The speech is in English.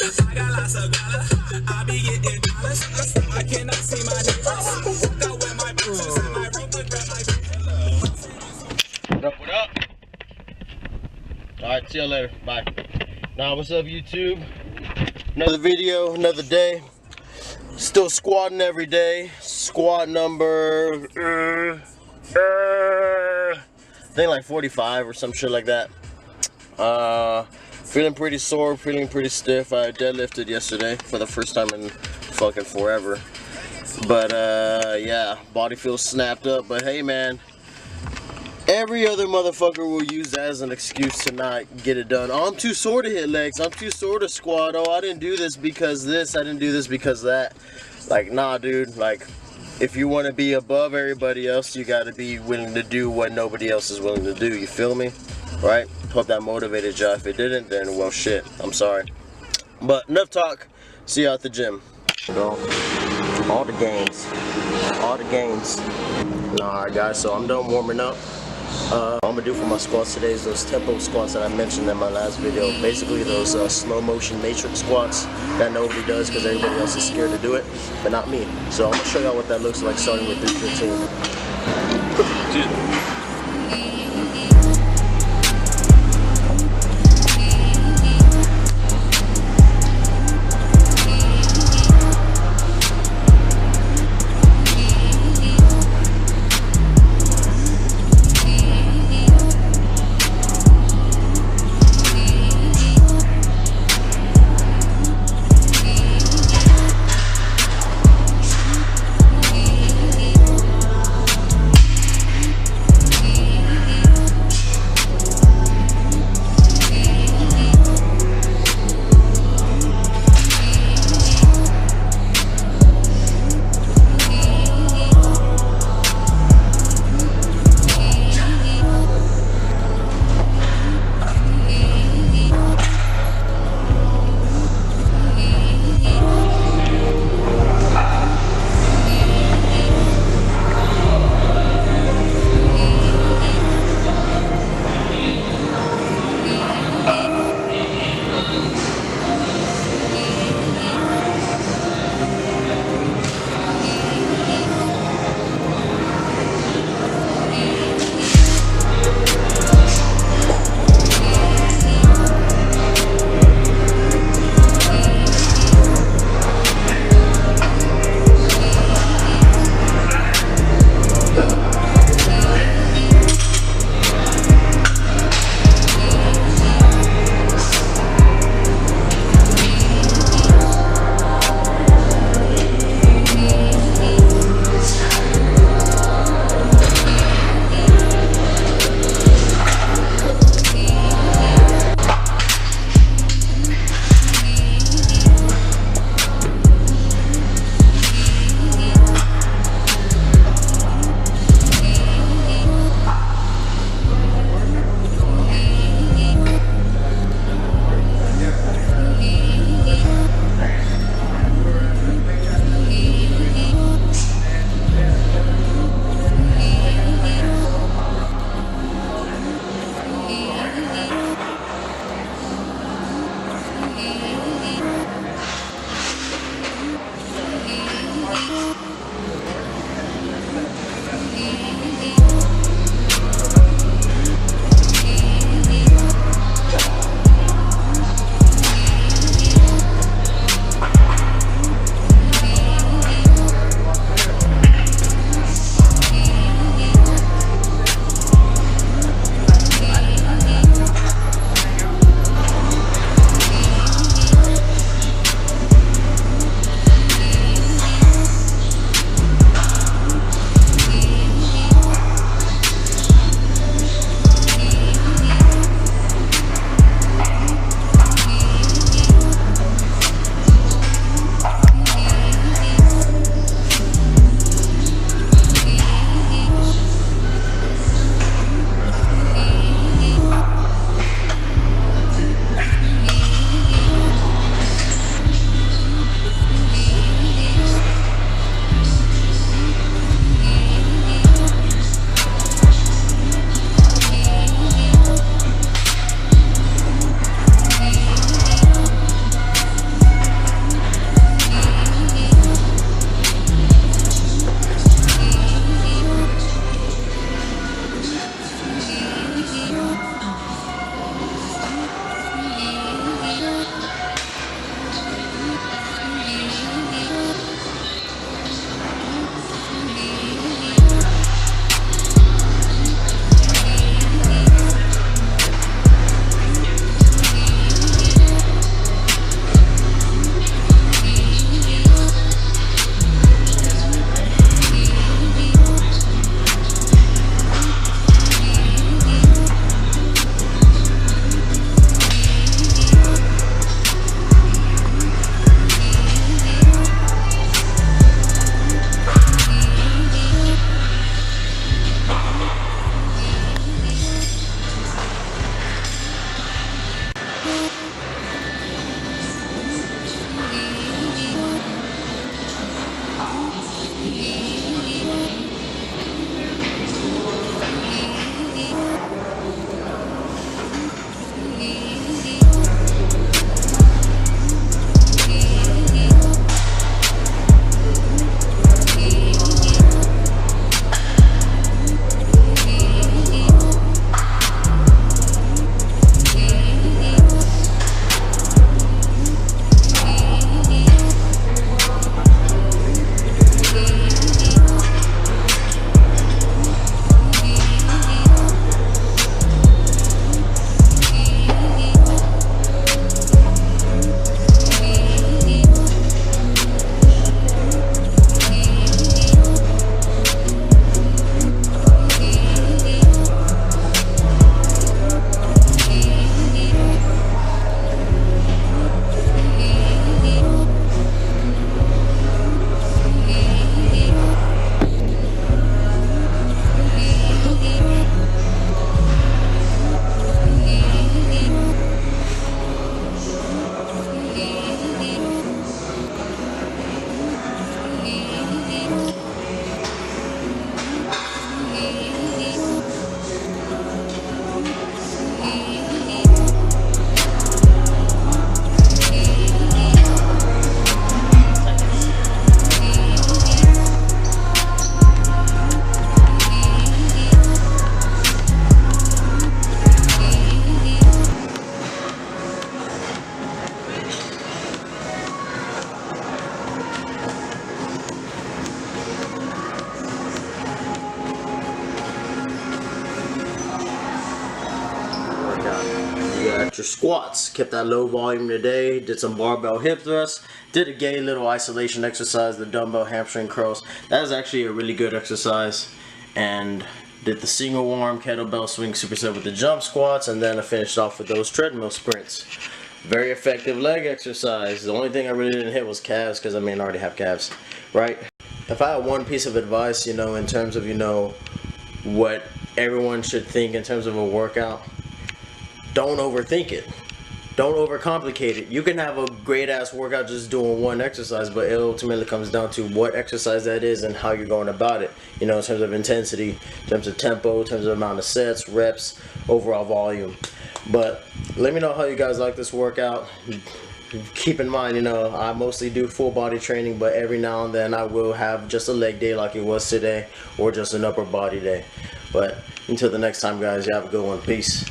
I got lots of dollar. I be getting dollars. I cannot see my neighbors. Walk out with my bitches and my room would grab my. What up? Alright, see you later. Bye. Nah, what's up, YouTube? Another video, another day. Still squatting every day. Squat number I think like 45 or some shit like that. Feeling pretty sore, feeling pretty stiff. I deadlifted yesterday for the first time in fucking forever. But yeah, body feels snapped up. But hey, man, every other motherfucker will use that as an excuse to not get it done. Oh, I'm too sore to hit legs. I'm too sore to squat. Oh, I didn't do this because this. I didn't do this because that. Like, nah, dude. Like, if you want to be above everybody else, you got to be willing to do what nobody else is willing to do. You feel me? Right? Hope that motivated you. If it didn't, then well, shit. I'm sorry. But enough talk. See you at the gym. Go. All the gains. All the gains. Alright, guys. So I'm done warming up. What I'm gonna do for my squats today is those tempo squats that I mentioned in my last video. Basically those slow motion matrix squats that nobody does because everybody else is scared to do it, but not me. So I'm gonna show y'all what that looks like starting with 315. workout. You got your squats. Kept that low volume today. Did some barbell hip thrusts. Did a gay little isolation exercise, the dumbbell hamstring curls. That is actually a really good exercise. And did the single arm kettlebell swing superset with the jump squats, and then I finished off with those treadmill sprints. Very effective leg exercise. The only thing I really didn't hit was calves, because I already have calves, right? If I had one piece of advice, in terms of, what everyone should think in terms of a workout, don't overthink it. Don't overcomplicate it. You can have a great ass workout just doing one exercise, but it ultimately comes down to what exercise that is and how you're going about it. In terms of intensity, in terms of tempo, in terms of amount of sets, reps, overall volume. But let me know how you guys like this workout. Keep in mind, I mostly do full body training, but every now and then I will have just a leg day like it was today, or just an upper body day. But until the next time, guys, you have a good one. Peace.